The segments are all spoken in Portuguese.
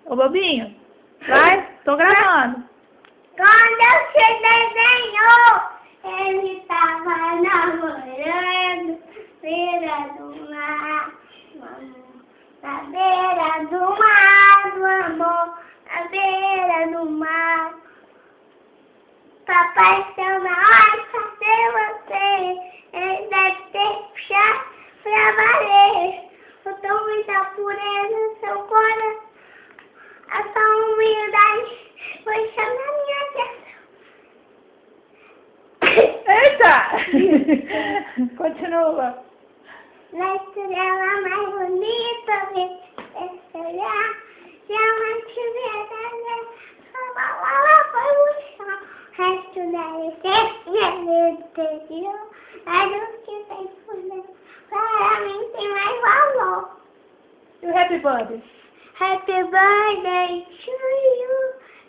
Ô, bobinho. Vai, tô gravando. Quando você desenhou, ele tava namorando, beira do mar, na beira do mar, do amor, na beira do mar. Papai está na hora de fazer você, ele deve ter puxado pra valer. O tom da pureza no seu coração, a sua humildade foi chamar minha atenção. Eita! Continua. Na estrela mais bonita, esse olhar, jamais tiver nada, sua bola foi no chão. O resto da essência interior, a luz que tem fundo, para mim tem mais valor. E o Happy Birthday? Happy birthday to you,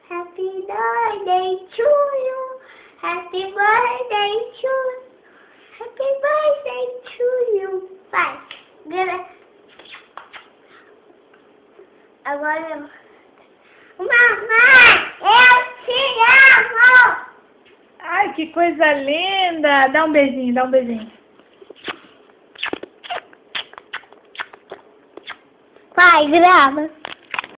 happy birthday to you, happy birthday to you, happy birthday to you. Vai, agora mamãe, eu te amo. Ai, que coisa linda! Dá um beijinho, dá um beijinho. Vai, grava.